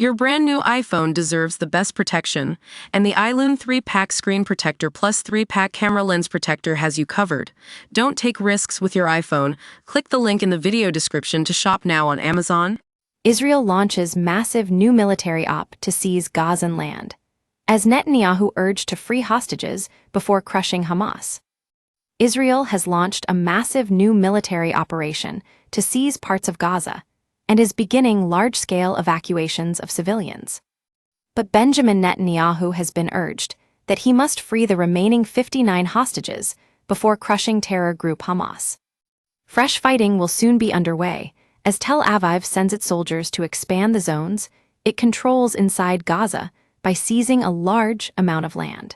Your brand new iPhone deserves the best protection, and the iLune 3-pack screen protector plus 3-pack camera lens protector has you covered. Don't take risks with your iPhone. Click the link in the video description to shop now on Amazon. Israel launches massive new military op to seize Gazan land, as Netanyahu urged to free hostages before crushing Hamas. Israel has launched a massive new military operation to seize parts of Gaza and is beginning large-scale evacuations of civilians. But Benjamin Netanyahu has been urged that he must free the remaining 59 hostages before crushing terror group Hamas. Fresh fighting will soon be underway as Tel Aviv sends its soldiers to expand the zones it controls inside Gaza by seizing a large amount of land.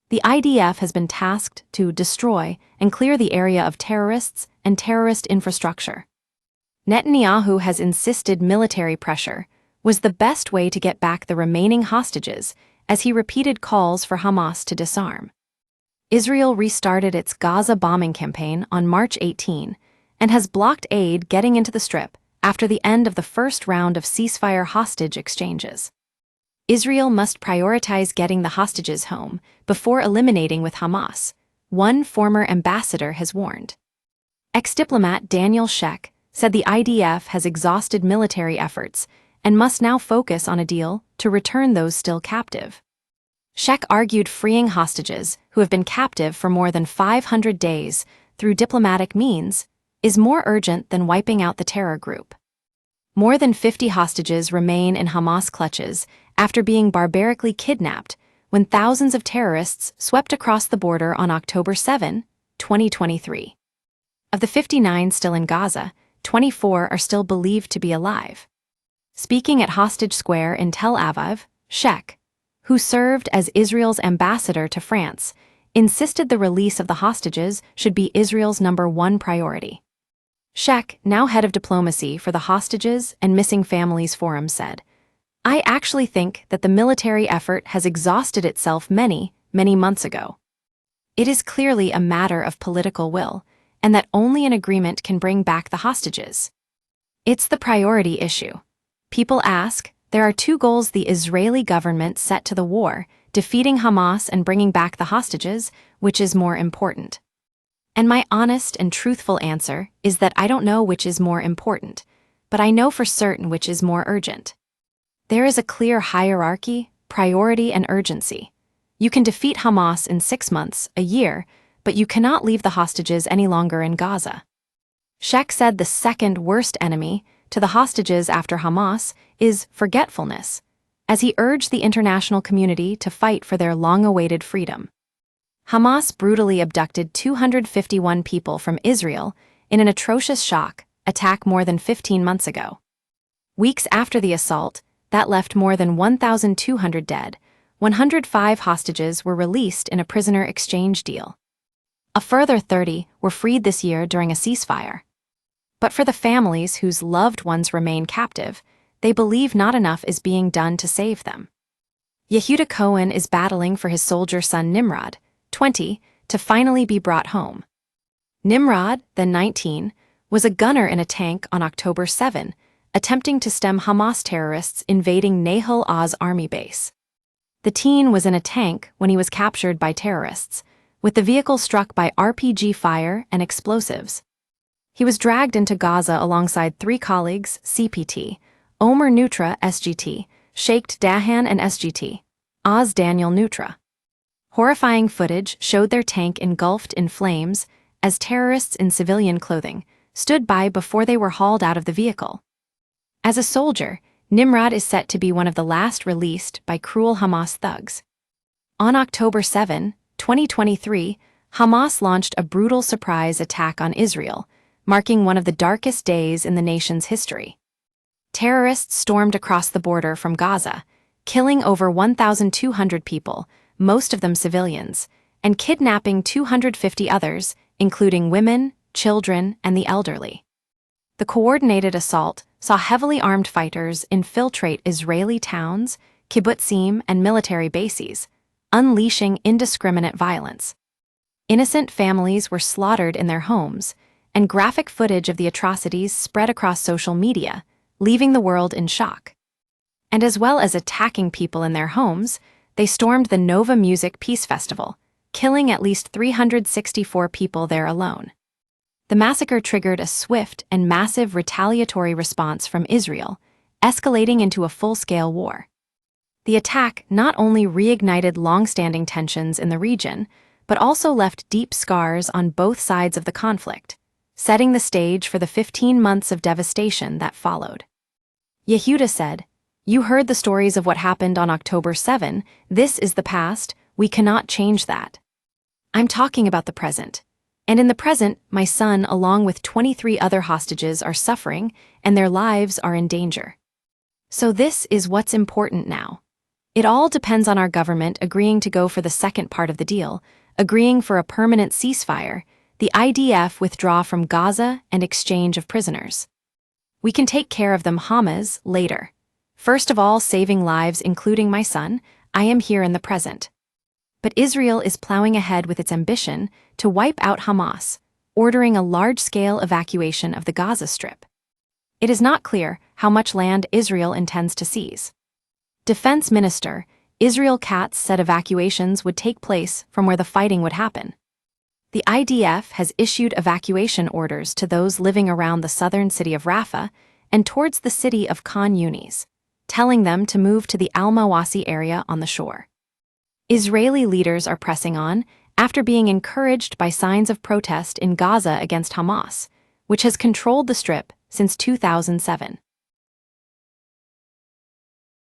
The IDF has been tasked to destroy and clear the area of terrorists and terrorist infrastructure. Netanyahu has insisted military pressure was the best way to get back the remaining hostages as he repeated calls for Hamas to disarm. Israel restarted its Gaza bombing campaign on March 18 and has blocked aid getting into the Strip after the end of the first round of ceasefire hostage exchanges. Israel must prioritize getting the hostages home before eliminating with Hamas, one former ambassador has warned. Ex-diplomat Daniel Sheck said the IDF has exhausted military efforts and must now focus on a deal to return those still captive. Sheck argued freeing hostages who have been captive for more than 500 days through diplomatic means is more urgent than wiping out the terror group. More than 50 hostages remain in Hamas clutches after being barbarically kidnapped when thousands of terrorists swept across the border on October 7, 2023. Of the 59 still in Gaza, 24 are still believed to be alive. Speaking at Hostage Square in Tel Aviv, Sheck, who served as Israel's ambassador to France, insisted the release of the hostages should be Israel's #1 priority. Sheck, now head of diplomacy for the Hostages and Missing Families Forum, said, "I actually think that the military effort has exhausted itself many months ago. It is clearly a matter of political will, and that only an agreement can bring back the hostages. It's the priority issue. People ask, there are two goals the Israeli government set to the war, defeating Hamas and bringing back the hostages, which is more important? And my honest and truthful answer is that I don't know which is more important, but I know for certain which is more urgent. There is a clear hierarchy, priority, and urgency. You can defeat Hamas in 6 months, a year, but you cannot leave the hostages any longer in Gaza." Sheck said the second worst enemy to the hostages after Hamas is forgetfulness, as he urged the international community to fight for their long-awaited freedom. Hamas brutally abducted 251 people from Israel in an atrocious shock attack more than 15 months ago. Weeks after the assault, that left more than 1,200 dead. 105 hostages were released in a prisoner exchange deal. A further 30 were freed this year during a ceasefire. But for the families whose loved ones remain captive, they believe not enough is being done to save them. Yehuda Cohen is battling for his soldier son Nimrod, 20, to finally be brought home. Nimrod, then 19, was a gunner in a tank on October 7, attempting to stem Hamas terrorists invading Nahal Oz army base. The teen was in a tank when he was captured by terrorists, with the vehicle struck by RPG fire and explosives. He was dragged into Gaza alongside 3 colleagues, CPT, Omer Nutra, SGT, Sheikh Dahan and SGT, Oz Daniel Nutra. Horrifying footage showed their tank engulfed in flames as terrorists in civilian clothing stood by before they were hauled out of the vehicle. As a soldier, Nimrod is set to be one of the last released by cruel Hamas thugs. On October 7, 2023, Hamas launched a brutal surprise attack on Israel, marking one of the darkest days in the nation's history. Terrorists stormed across the border from Gaza, killing over 1,200 people, most of them civilians, and kidnapping 250 others, including women, children, and the elderly. The coordinated assault saw heavily armed fighters infiltrate Israeli towns, kibbutzim, and military bases, unleashing indiscriminate violence. Innocent families were slaughtered in their homes, and graphic footage of the atrocities spread across social media, leaving the world in shock. And as well as attacking people in their homes, they stormed the Nova Music Peace Festival, killing at least 364 people there alone. The massacre triggered a swift and massive retaliatory response from Israel, escalating into a full-scale war. The attack not only reignited long-standing tensions in the region, but also left deep scars on both sides of the conflict, setting the stage for the 15 months of devastation that followed. Yehuda said, "You heard the stories of what happened on October 7. This is the past. We cannot change that. I'm talking about the present. And in the present, my son, along with 23 other hostages, are suffering, and their lives are in danger. So this is what's important now. It all depends on our government agreeing to go for the second part of the deal, agreeing for a permanent ceasefire, the IDF withdraw from Gaza and exchange of prisoners. We can take care of them Hamas later. First of all, saving lives, including my son. I am here in the present." But Israel is plowing ahead with its ambition to wipe out Hamas, ordering a large-scale evacuation of the Gaza Strip. It is not clear how much land Israel intends to seize. Defense Minister Israel Katz said evacuations would take place from where the fighting would happen. The IDF has issued evacuation orders to those living around the southern city of Rafah and towards the city of Khan Yunis, telling them to move to the Al-Mawasi area on the shore. Israeli leaders are pressing on after being encouraged by signs of protest in Gaza against Hamas, which has controlled the Strip since 2007.